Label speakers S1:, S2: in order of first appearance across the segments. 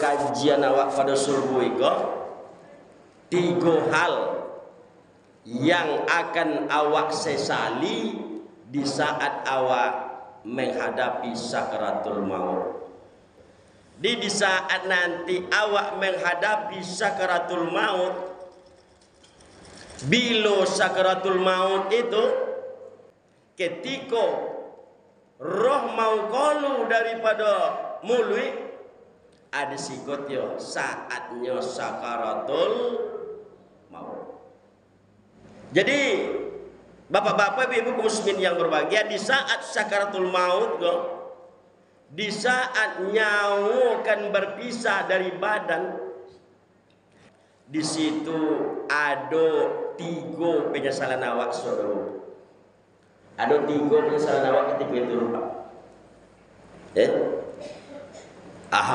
S1: kajian awak pada subuh itu 3 hal yang akan awak sesali di saat awak menghadapi sakaratul maut. Di saat nanti awak menghadapi sakaratul maut, bila sakaratul maut itu ketika roh mau kalu daripada mulut, ada sikotnya saatnya sakaratul maut. Jadi bapak-bapak, ibu-ibu muslimin yang berbahagia, di saat sakaratul maut, di saat nyawa akan berpisah dari badan, di situ ada 3 penyesalan awak, saudara. Ada 3 penyesalan awak ketika itu, Pak.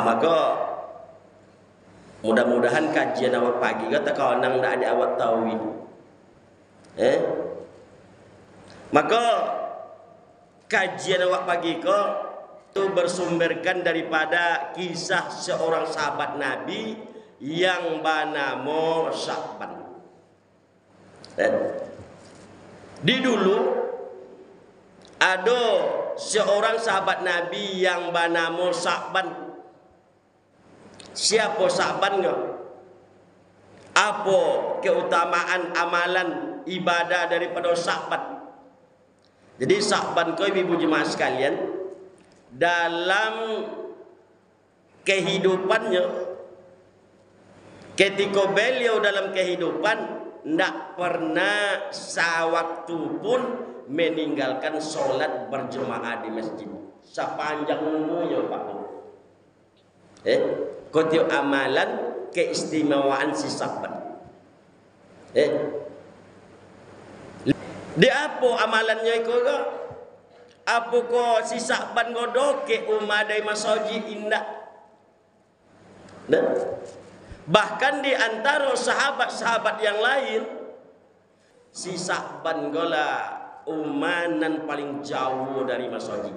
S1: Maka mudah-mudahan kajian awak pagi kata kau nang dak ada awak tahu. Maka kajian awak pagi kau itu bersumberkan daripada kisah seorang sahabat Nabi yang bernama Sya'ban. Di dulu ada seorang sahabat Nabi yang bernama Sya'ban. Siapa Sya'ban? Apa keutamaan amalan ibadah daripada Sya'ban? Jadi Sya'ban kau ibu jemaah sekalian, dalam kehidupannya, ketika beliau dalam kehidupan tidak pernah sewaktu pun meninggalkan sholat berjemaah di masjid sepanjang umurnya, Pak. Kotiu amalan keistimewaan si Sya'ban. Di apa amalannya itu? Apa ko si Sya'ban ngodoke umadai masoji indah. Bahkan di antara sahabat-sahabat yang lain, si Sya'ban gola umanan paling jauh dari masoji.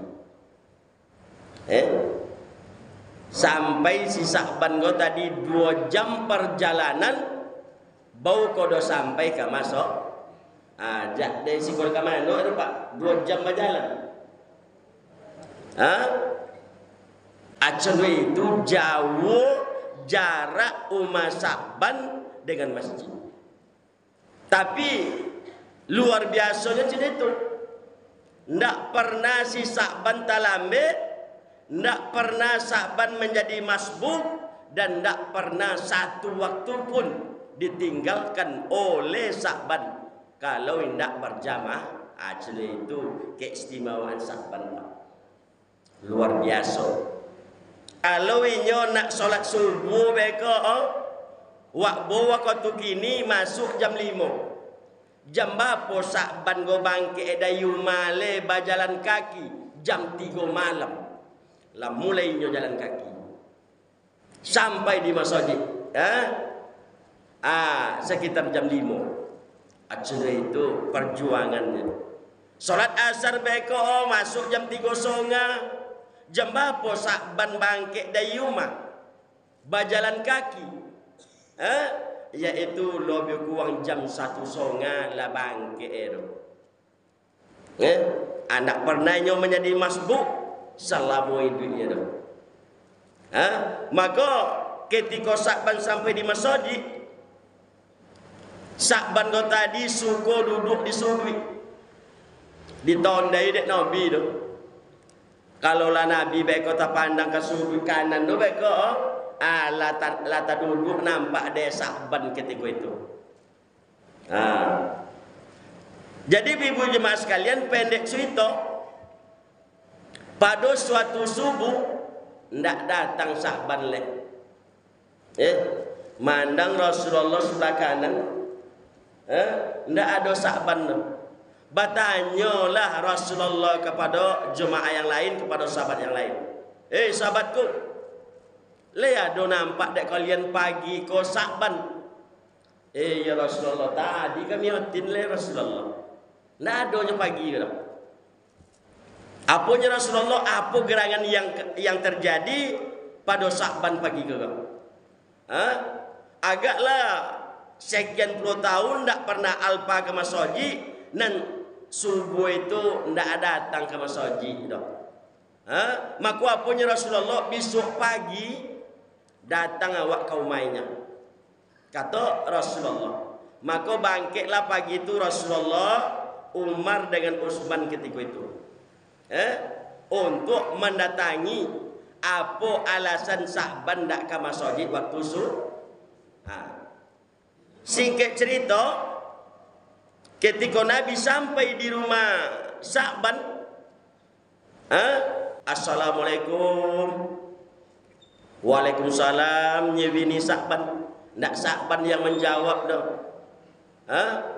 S1: Sampai si Sya'ban go tadi 2 jam perjalanan bau kodo sampai ke masuk. Dari si kol ke mana itu, Pak? 2 jam berjalan. Aceh itu jauh jarak umat Sya'ban dengan masjid. Tapi luar biasanya cerita itu. Tidak pernah si Sya'ban talambe, tidak pernah Sya'ban menjadi masbuk, dan tidak pernah satu waktu pun ditinggalkan oleh Sya'ban kalau tidak berjamaah. Aceh itu keistimewaan Sya'ban, Pak. Luar biasa. Kalau inyo nak solat subuh beko, wak bawa waktu kini masuk jam 5. Jam berapa Sya'ban go bangkit dari male berjalan kaki? Jam 3 malam. Lah mulai inyo jalan kaki sampai di masjid. Sekitar jam 5. Aceh itu perjuangannya. Solat asar beko masuk jam 3.30. Jam berapa Sya'ban bangkit dari rumah berjalan kaki? Yaitu lebih kurang jam 1.30 lah bangkit itu. Anak pernahnya menjadi masbuk selama hidupnya itu. Maka ketika Sya'ban sampai di masjid, Sya'ban kau tadi suka duduk di sudut ditondai dek Nabi tu. Kalau lah Nabi beko tak pandang ke sudut kanan tu beko, lata duduk nampak dia Sya'ban ketika itu. Jadi ibu jemaah sekalian, pendek cerita, pada suatu subuh ndak datang Sya'ban leh. Mandang Rasulullah sebelah kanan, ndak ada Sya'ban. Bertanyalah Rasulullah kepada jemaah yang lain, kepada sahabat yang lain. Sahabatku, lihat do nampak dek kalian pagi ko Sya'ban. Ya Rasulullah, tadi kami otin le Rasulullah. Ndak adanya pagi dah. Apanya Rasulullah, apa gerangan yang terjadi pada Sa'ban pagi ke kau? Agaklah sekian puluh tahun tak pernah alpa ke masjid, dan subuh itu ndak datang ke masjid dah. Maka apanya Rasulullah besok pagi datang awak kaumainya. Kata Rasulullah. Maka bangkitlah pagi itu Rasulullah, Umar dengan Utsman ketika itu. Untuk mendatangi apa alasan Sa'ban ndak ke masjid waktu Singkat cerita, ketika Nabi sampai di rumah Sa'ban, Assalamualaikum. Waalaikumsalam. Bini Sa'ban. Ndak Sa'ban yang menjawab dah.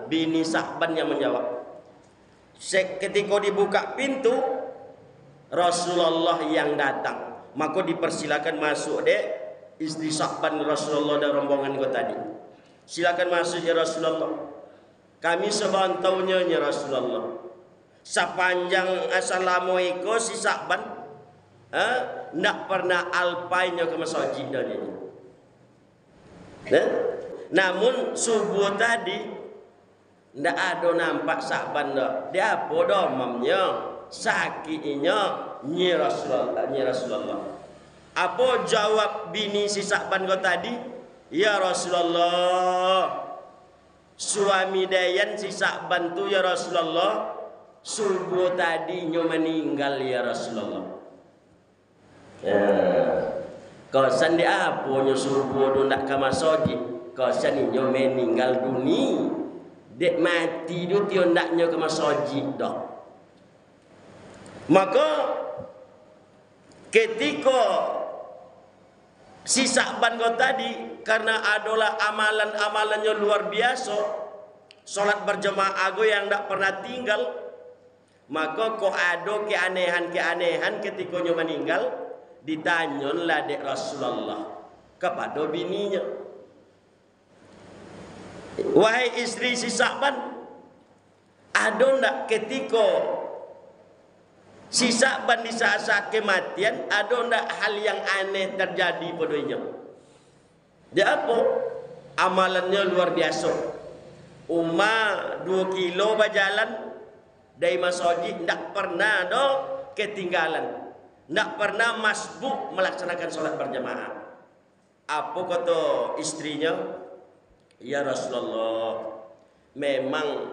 S1: Bini Sa'ban yang menjawab. Ketika dibuka pintu, Rasulullah yang datang. Maka dipersilakan masuk dek istri Sa'ban Rasulullah dan rombongan kau tadi. Silakan masuk ya Rasulullah. Kami sebantaunya ya Rasulullah. Sepanjang assalamualaikum si Sa'ban ndak pernah alpainya ke masjid dari ini. Namun subuh tadi ndak ada nampak Sa'ban dah. Dia apa domamnya, sakitnya nyi Rasulullah. Apa jawab bini si Sa'ban kau tadi? Ya Rasulullah, suami Dayan si Sa'ban tu ya Rasulullah, subuh tadinya meninggal ya Rasulullah. Kausan dia apa nyo subuh tu ndak ke masjid. Kausan nyo meninggal dunia. Dek mati tu tio ndak nyo ke masjid dah. Maka ketika si Sa'ban kau tadi, karena adalah amalan-amalannya luar biasa, solat berjemaah aku yang tak pernah tinggal, maka kau ada keanehan-keanehan ketika nyo meninggal, ditanyalah dek Rasulullah kepada bininya. Wahai istri si Sa'ban, ada ndak ketika si Sa'ban di saat-saat kematian, ada ndak hal yang aneh terjadi padanya? Dia apa? Amalannya luar biasa. Umar 2 kilo berjalan dari masjid, ndak pernah ada ketinggalan. Ndak pernah masbuk melaksanakan sholat berjamaah. Apa kata istrinya? Ya Rasulullah, memang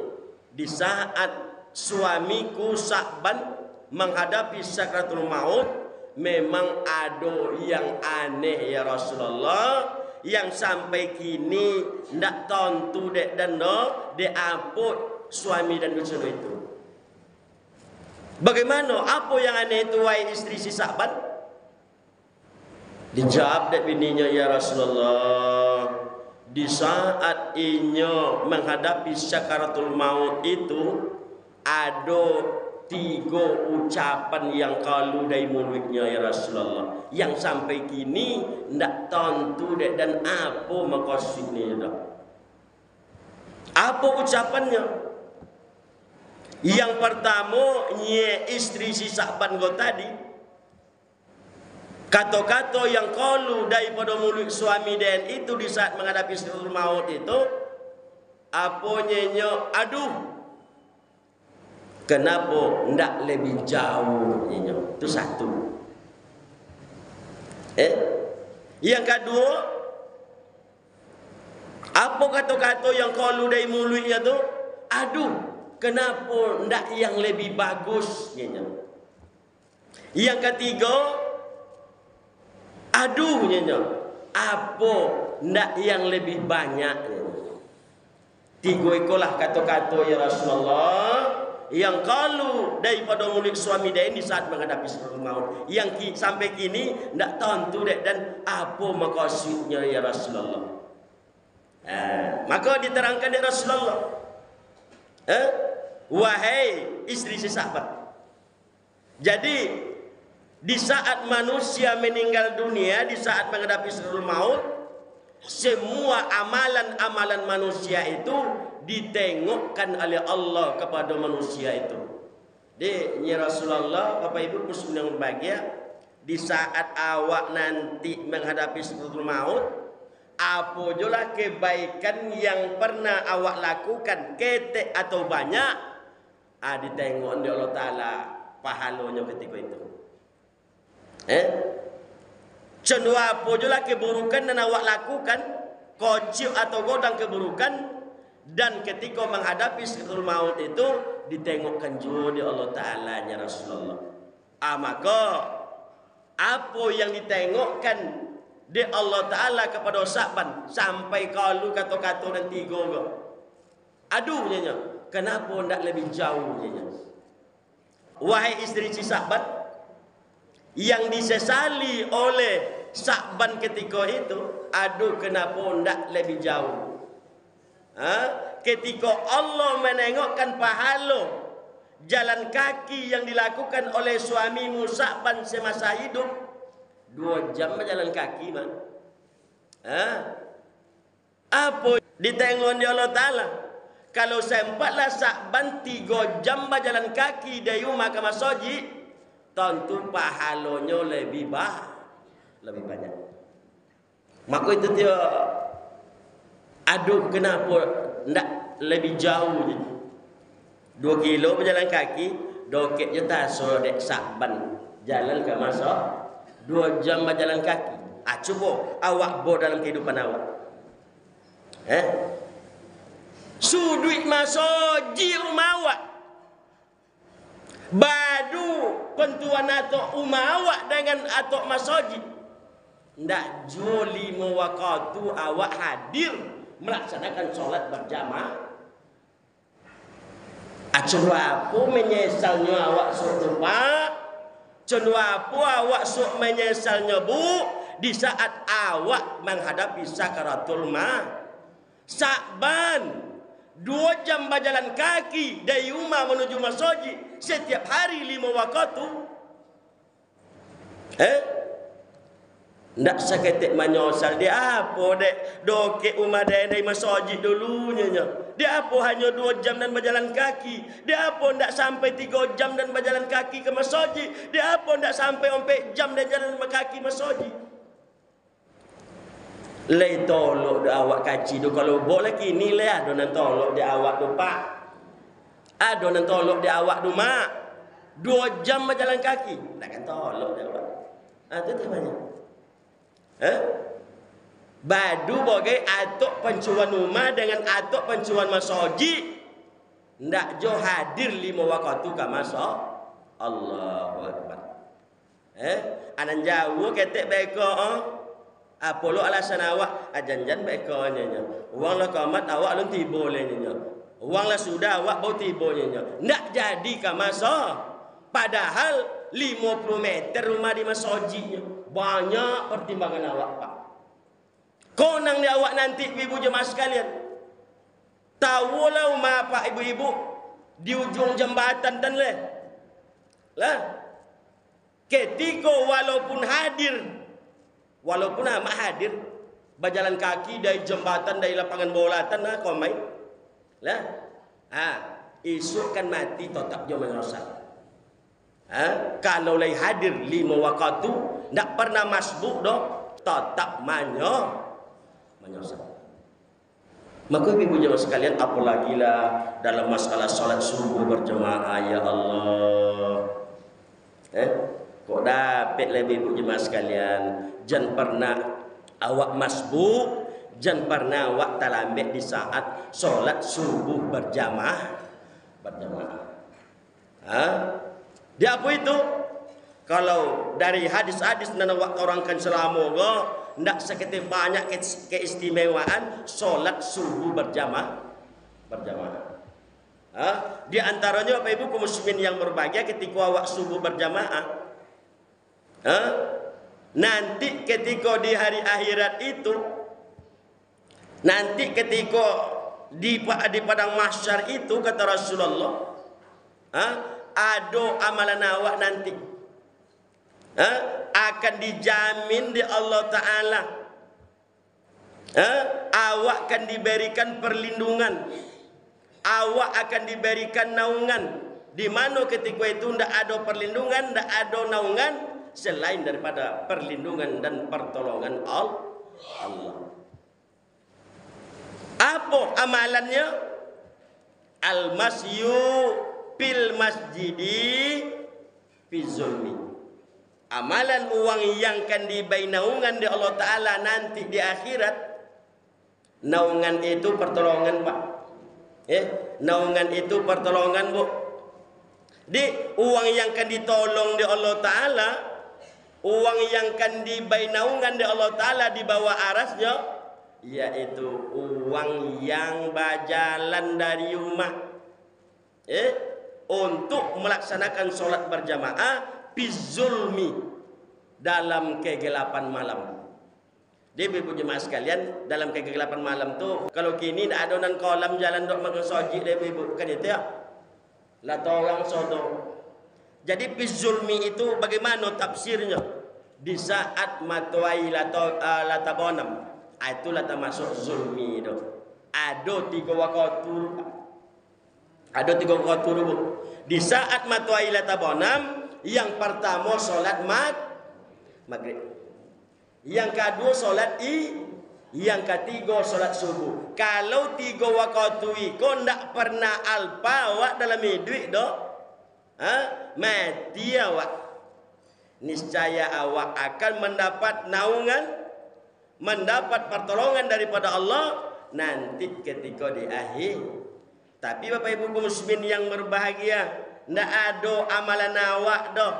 S1: di saat suamiku Sa'ban menghadapi sakratul maut, memang ada yang aneh ya Rasulullah, yang sampai kini ndak tentu dek dan no de apa suami dan istri itu. Bagaimana? Apa yang aneh itu wahai istri si Sa'ban? Dijawab dek bininya, ya Rasulullah, di saat inyo menghadapi sakaratul maut itu ada 3 ucapan yang kalu dari mulutnya ya Rasulullah, yang sampai kini ndak tentu dek dan apa maksudnya dah. Apa ucapannya? Yang pertama, nye istri si Sa'ban kau tadi, kata-kata yang kalu daripada mulut suami dan itu di saat menghadapi sakaratul maut itu, apa nyenyo? Aduh, kenapa ndak lebih jauh nyenyo? Itu satu. Yang kedua, apa kata-kata yang kalu dari mulutnya tu? Aduh, kenapa ndak yang lebih bagus nyenyo? Yang ketiga, aduh nyenyo, apa ndak yang lebih banyak nyenyo? 3 ikolah kata-kata ya Rasulullah yang kalu daripada mulut suami dia di saat menghadapi sakaratul maut, yang sampai kini ndak tentu dek dan apa maksudnya ya Rasulullah. Maka diterangkan ya Rasulullah, wahai istri si Sa'ban, jadi di saat manusia meninggal dunia, di saat menghadapi sakaratul maut, semua amalan-amalan manusia itu ditengokkan oleh Allah kepada manusia itu. Di Rasulullah, Bapak Ibu muslim yang berbahagia, di saat awak nanti menghadapi sakaratul maut, apa julah kebaikan yang pernah awak lakukan, ketek atau banyak, ditengok oleh Allah Ta'ala pahalanya ketika itu. Cendu apa julah keburukan dan awak lakukan, kocil atau godang keburukan, dan ketika menghadapi sakaratul maut itu ditengokkan juga di Allah Ta'ala nya Rasulullah. Maka apa yang ditengokkan di Allah Ta'ala kepada Sa'ban sampai kalau kata-kata dan tiga ke, aduh nyanyi, kenapa tidak lebih jauh nyanyi? Wahai istri si Sa'ban yang disesali oleh Sa'ban ketika itu, aduh kenapa tidak lebih jauh? Ketika Allah menengokkan pahala jalan kaki yang dilakukan oleh suamimu Sa'ban semasa hidup, 2 jam berjalan kaki man. Apa ditengok oleh Allah Ta'ala? Kalau sempatlah Sa'ban 3 jam berjalan kaki dari rumah ke masjid, tentu pahalanya lebih banyak. Maka itu dia, aduh kenapa tidak lebih jauh je. 2 kilo berjalan kaki, doket je tak sodek Sa'ban jalan ke masa 2 jam berjalan kaki. Cuba awak bawa dalam kehidupan awak. Sudut masoji rumah awak, badu pentuan atau rumah awak dengan atau masoji, ndak joli mewaktu awak hadir melaksanakan sholat berjamaah. Cendu apa menyesalnya awak sok lupa, cendu apa awak sok menyesalnya bu, di saat awak menghadapi sakaratul maut. Sa'ban 2 jam berjalan kaki dari rumah menuju masjid setiap hari 5 waktu. Ndak seketik menyosal dia apa dek doke rumah dari masjid dulunya nya. Dia apa hanya 2 jam dan berjalan kaki. Dia apa ndak sampai 3 jam dan berjalan kaki ke masjid. Dia apa ndak sampai 4 jam dan jalan kaki masjid. Lei tolok dia awak kaji tu kalau boleh kini le ada nan tolok dia awak tu pak. Ada nan tolok dia awak tu mak. 2 jam berjalan kaki. Takkan tolok dia awak. Tu banyak. Badu bagai atok pencuan rumah dengan atok pencuan masjid, ndak jo hadir 5 waktu ke masa. Allahu Akbar. Anan jauh ketek beko apa lo alasan awak ajanjan beko nya. Uang la kamat awak lun tibo le nya. Uang la sudah awak bau tibo nya. Ndak jadi ke masa. Padahal 50 meter rumah di masjidnya. Banyak pertimbangan awak pak. Konang di awak nanti ibu jemaah sekalian. Tahulah rumah pak ibu-ibu di ujung jembatan dan lah. Ketika walaupun amat hadir berjalan kaki dari jembatan dari lapangan bolatan kau main lah. Esok kan mati tetap dia menyosal. Kalau lagi hadir 5 waktu ndak pernah masbuk doh, tetap menyosal. Maka ibu jemaah sekalian, apalagi lah dalam masalah salat subuh berjamaah, ya Allah. Kok dapat lebih ibu jemaah sekalian, jangan pernah awak masbuk, jangan pernah awak terlambat di saat salat subuh berjamaah. Dia apa itu? Kalau dari hadis-hadis dan awak terangkan selama ndak seketik banyak keistimewaan solat subuh berjamaah. Di antaranya Bapak Ibu kaum muslimin yang berbahagia, ketika awak subuh berjamaah, nanti ketika di hari akhirat itu, nanti ketika di padang mahsyar itu kata Rasulullah, ada amalan awak nanti akan dijamin di Allah Ta'ala. Awak akan diberikan perlindungan, awak akan diberikan naungan, di mana ketika itu tidak ada perlindungan, tidak ada naungan, selain daripada perlindungan dan pertolongan Allah. Apa amalannya? Al-masyu fil masjidi fi zulmi. Amalan uang yang akan dibai naungan di Allah Ta'ala nanti di akhirat. Naungan itu pertolongan, Pak. Naungan itu pertolongan, Bu. Di uang yang akan ditolong di Allah Ta'ala, uang yang akan dibai naungan di Allah Ta'ala di bawah arasnya, yaitu uang yang berjalan dari rumah untuk melaksanakan sholat berjamaah bizulmi, dalam kegelapan malam. Dia ibu jemaah sekalian, dalam kegelapan malam tu, kalau kini tak ada nan kolam jalan dok makan soji dia ibu, kan itu ya? Lah tolong sodong. Jadi bizulmi itu bagaimana tafsirnya? Di saat matuai latabonam, itu lata masuk zulmi itu. Ada 3 waktu. Ada 3 waktu bu. Di saat matuai latabonam, yang pertama solat maghrib, yang kedua solat yang ketiga solat subuh. Kalau 3 waktu itu ndak pernah alpa awak dalam hidup doh, mati awak. Niscaya awak akan mendapat naungan, mendapat pertolongan daripada Allah nanti ketika di akhir. Tapi Bapak Ibu muslimin yang berbahagia, ndak ada amalan awak dah.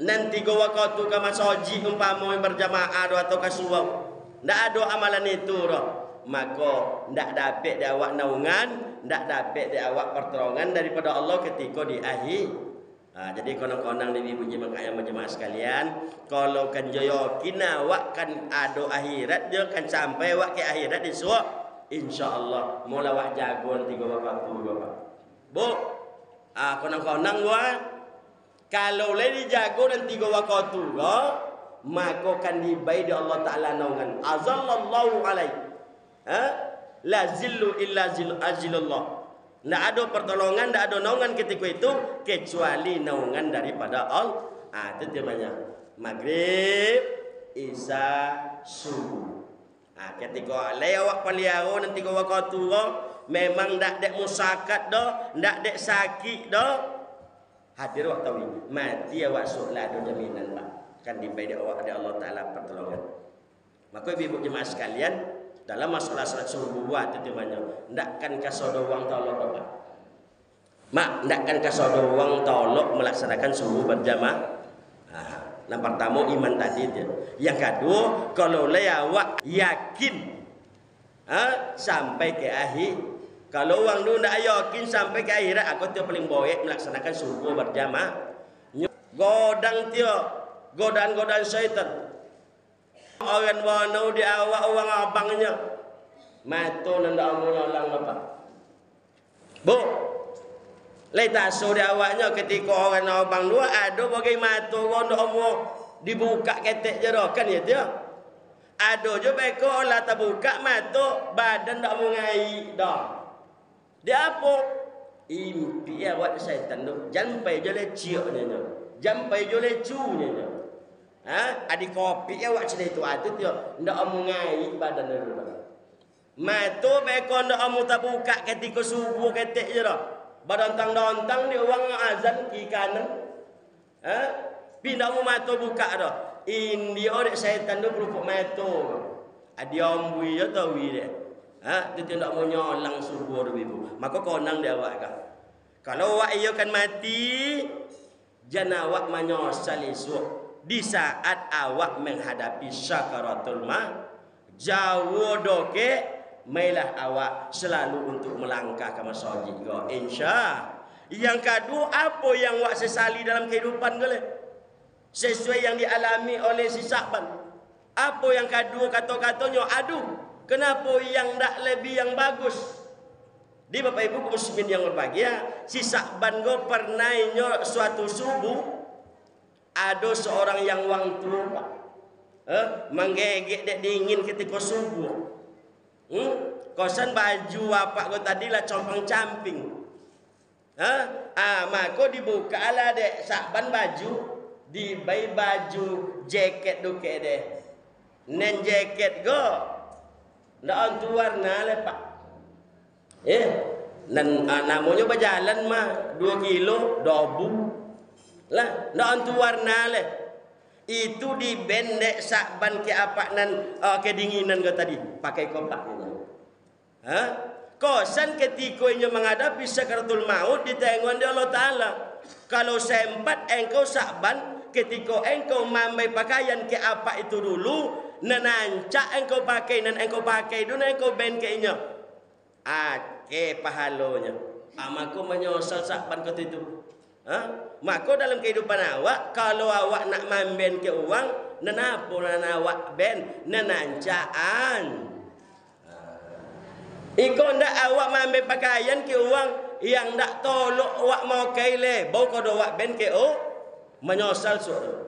S1: Nanti go waktu ke masjid umpama berjamaah atau ke subuh. Ndak ada amalan itu dah. Maka ndak dapat dia awak naungan, ndak dapat dia awak pertolongan daripada Allah ketika di akhir. Jadi konang-konang di ibu jemaah sekalian, kalau kan yakin awak kan ada akhirat, dia kan sampai awak ke akhirat di surga, insyaallah mula awak jago 3 waktu Bapak. Bu, konang-konang gua kalau lagi jago dan 3 waktu gua, maka kan dibai di Allah Ta'ala naungan. Azallallahu alaihi. La zillu illa azilullah. Tidak ada pertolongan, tidak ada naungan ketika itu kecuali naungan daripada Allah. Itu namanya maghrib, isya, subuh. Ketika lewat paliaro nanti kau waktu memang tak dek musakat dah, tak dek sakit dah. Hadir waktu ini mati awak solat ada jaminan Pak. Kan dibai awak ada Allah Ta'ala pertolongan. Maka ibu jemaah sekalian, dalam masalah salat subuh buat itu namanya ndakkan kasodo wang tolok Bapak. Mak ndakkan kasodo wang tolok melaksanakan subuh berjamaah. Yang pertama iman tadi dia. Yang kedua, kalau awak yakin sampai ke akhir. Kalau orang tu ndak yakin sampai ke akhirat, aku tu paling baik melaksanakan subuh berjamaah. Godang dia, godaan syaitan. Orang wano di awak orang abangnya. Matu ndak mau nyolong Bapak. Bu, Leta so di awaknya ketika orang abang dua ada bagai matu orang ndak mau dibuka ketek je dah kan ya dia. Ada je beko lah tak buka matu badan ndak mau ngai dah. Dia apa? Impi awak syaitan tu. Jampai je le cioknya. Jampai je le cunya. Adi kopi awak cerita itu atut dia ndak mau ngai badan dia. Matu beko ndak mau tak buka ketika subuh ketek je dah. Badontang-dontang dia orang azan kiri kanan. Pindah mu mata buka dah. Ini orang syaitan tu berupuk mata. Dia ambui ya tahu dia. Dia tidak mau nyolang subuh ibu. Maka konang dia awak kah. Kalau awak ia kan mati, jangan awak menyesal esok. Di saat awak menghadapi sakaratul maut, jauh doke, mailah awak selalu untuk melangkah ke masjid. Insya. Yang kedua, apa yang awak sesali dalam kehidupan kalian? Sesuai yang dialami oleh si Sa'ban. Apa yang kedua kata-katanya? Aduh, kenapa yang tak lebih yang bagus? Di Bapak Ibu muslimin yang berbahagia, si Sa'ban go pernahnya suatu subuh ada seorang yang wang tua menggegek dek dingin ketika subuh. Kosan baju apa go tadi lah compang-camping. Maka dibuka lah dek Sa'ban baju. di bay baju jaket duke deh. Nen jaket go. Ndak antu warna le pak. Nan namanya berjalan mah 2 kilo dobu. Lah, ndak antu warna le. Itu dibendek sakban ke apa nan kedinginan ke tadi pakai kopak ini. Kosan ketika nya menghadapi sakaratul maut ditengok oleh Allah Taala. Kalau sempat engkau sakban ketika engkau memakai pakaian ke apa itu dulu, nananca engkau pakai dan engkau pakai dulu engkau bengkainya. Ake pahalonya. Maka menyosal sakban ke itu. Maka dalam kehidupan awak, kalau awak nak mamben ke uang, nenapa nan awak ben nenancaan. Iko ndak awak mamben pakaian ke uang yang ndak tolok awak mau kaile, bau kodo awak ben ke menyosal suara.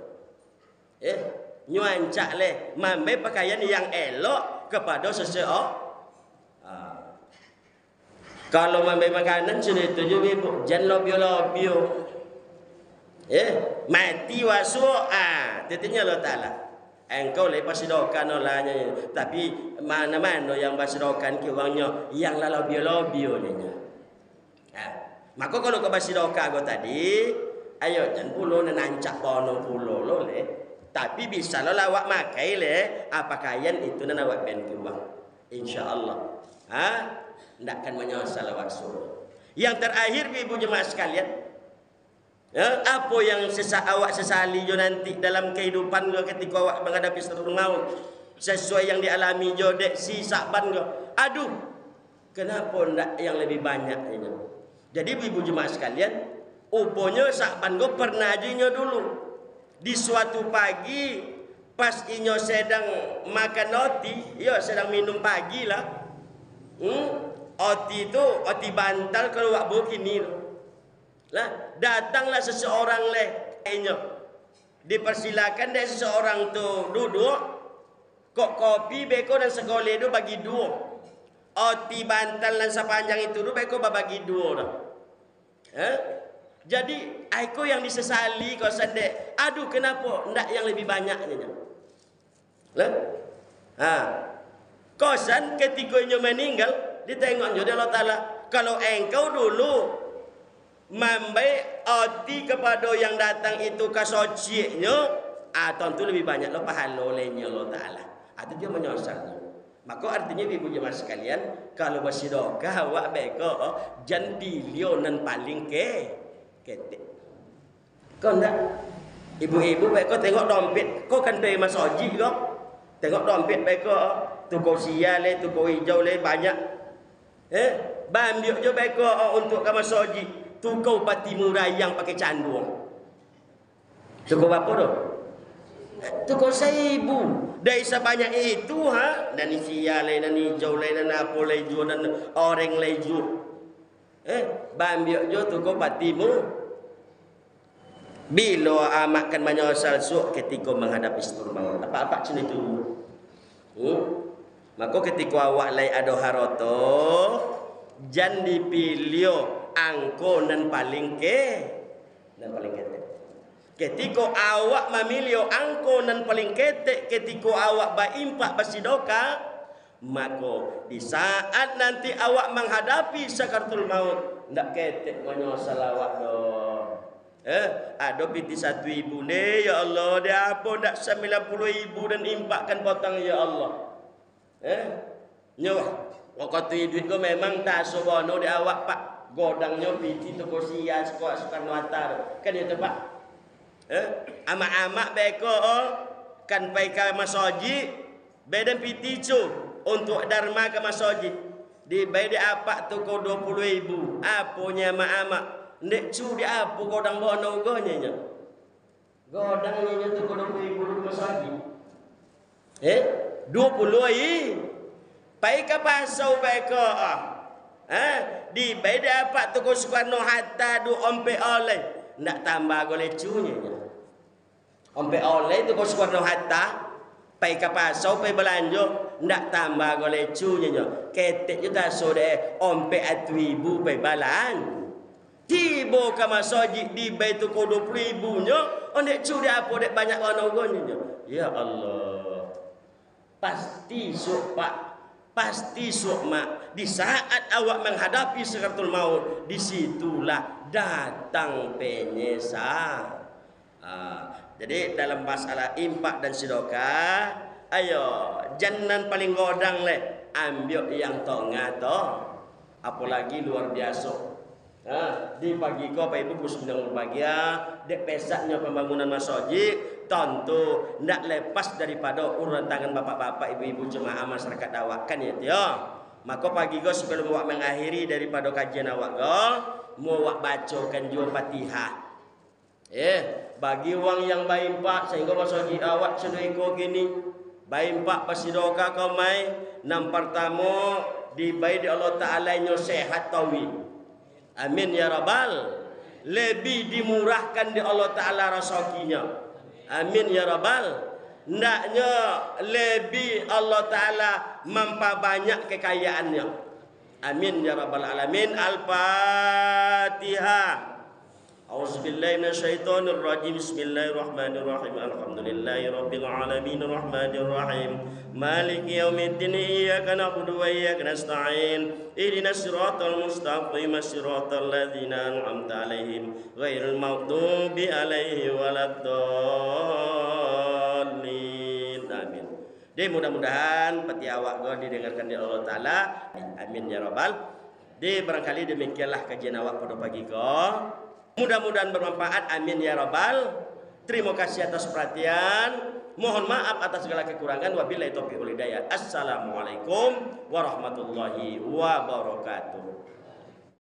S1: Nyuancak le mamben pakaian yang elok kepada seseorang. Kalau mamben makanan sudah itu juga jangan lobio-lobio. Mati wasu titinya Allah Ta'ala. Engkau lepas sidokan olahnya. Tapi mana-mana yang basidokan ke uangnya yang lobio-lobio nya. Maka kalau kau basidokan kau tadi, ayo jangan pulau nancak bono pulau lo le. Tapi bisa lo lawak makai le pakaian itu nan awak ben ke uang. Insyaallah. Ndak akan menyosal awak suruh. Yang terakhir ibu jemaah sekalian, apa yang awak sesali jo nanti dalam kehidupan lo ketika awak menghadapi sakaratul maut sesuai yang dialami jo dek si sakban go. Aduh, kenapa ndak yang lebih banyak ini? Jadi ibu jemaah sekalian, uponya sakban go pernah jinyo dulu di suatu pagi pas inyo sedang makan roti, yo sedang minum pagi lah. Oti itu oti bantal kalau wak begini lah, datanglah seseorang leh inyo. Dipersilakan deh seseorang tu duduk. Kok kopi beko dan segole itu bagi 2. Oti bantal dan sepanjang itu beko bagi 2 dah. Jadi aku yang disesali kau sedek. Aduh kenapa ndak yang lebih banyaknya? Lah. Kosan ketika inyo meninggal ditengok jo Allah Taala. Kalau engkau dulu mambai oti kepada yang datang itu kasocinya, tentu lebih banyak lo pahala olehnya Allah Taala. Itu dia menyosalnya. Maka artinya ibu jemaah sekalian, kalau bersedekah awak beko jan bilionan paling ketek. Kau ndak ibu-ibu beko tengok dompet, kau kan terima soji kok. Tengok dompet beko tuku sia le, tuku hijau le banyak. Bambiok jo beko untuk kamar soji. Tukau pati murayang pakai canduang. Tukau apa tu? Tukau 1000. Dari sebanyak itu dan sia le, dan hijau le, dan apa le ju, dan oreng le ju. Bambiok jo tukau patimu. Bila makan menyosal suuk ketika menghadapi sakaratul maut. Apa-apa cina itu. Maka ketika awak lai ada haroto, jan dipilih angko nan paling ketek. Ketika awak memilih angko nan paling ketek, ketika awak berimpak bersedekah, maka di saat nanti awak menghadapi sakaratul maut, ndak ketek menyosal awak doh. Ada piti 1.000 ne, ya Allah, dia apa ndak 90.000 dan impakkan potong ya Allah. Nyoh, waktu duit ko memang tak sobono di awak pak. Godangnya piti tu kosia sekolah Soekarno Hatta. Kan itu pak. Amak-amak beko kan pai ka masoji beda piti cu untuk dharma ke masoji. Di beda apa tu ko 20.000. Aponya amak-amak. Ndek cu di apa godang bono gonya nya. Godangnya tu ko 20.000 ke masoji. 20 pai ka pasau beko di beda apa tu ko Soekarno Hatta du ompe oleh ndak tambah goleh cunya nya. Ompe oleh tu ko Soekarno Hatta pai ka pasau pai belanja ndak tambah goleh cunya nya. Ketek juta sode ompe 8.000 pai balan. tiba ke masjid di Baitul Qudus ribunya, ondek cu dia apa dek banyak orang ugonya. Ya Allah. Pasti sok Pak, pasti sok Mak. Di saat awak menghadapi sakaratul maut, disitulah datang penyesal. Jadi dalam masalah impak dan sedekah, ayo jangan paling godang leh, ambil yang tengah toh. Apalagi luar biasa. Di pagi kau Bapak Ibu sedang berbahagia, dek pesaknya pembangunan masjid, tentu tidak lepas daripada urutan tangan bapak-bapak, ibu-ibu jemaah masyarakat awak kan ya tio. Maka pagi kau sebelum awak mengakhiri daripada kajian awak kau, mau awak bacakan juga Fatihah. Bagi uang yang baik Pak sehingga masjid awak sedekah gini, baik Pak pasidoka kau mai, nam pertama dibaik di Allah Taala nyo sehat tawi. Amin ya rabbal. Lebih dimurahkan di Allah Ta'ala rezekinya. Amin ya rabbal. Ndaknya lebih Allah Ta'ala memperbanyak kekayaannya. Amin ya rabbal alamin. Al-Fatihah. A'udzubillahi minasyaitonir rajim. Bismillahirrahmanirrahim. Alhamdulillahi rabbil alamin arrahmanir rahim. Maliki yaumiddin. Iyyaka na'budu wa iyyaka nasta'in. Ihdinas siratal mustaqim. Siratal ladzina an'amta 'alaihim ghairil maghdubi 'alaihim waladdallin. Amin. Jadi mudah-mudahan peti awak kau didengarkan di Allah Ta'ala. Amin ya rabbal. Jadi barangkali demikianlah kajian awak pada pagi kau. Mudah-mudahan bermanfaat. Amin ya rabbal. Terima kasih atas perhatian. Mohon maaf atas segala kekurangan. Wabillahi taufiq wal hidayah. Assalamualaikum warahmatullahi wabarakatuh.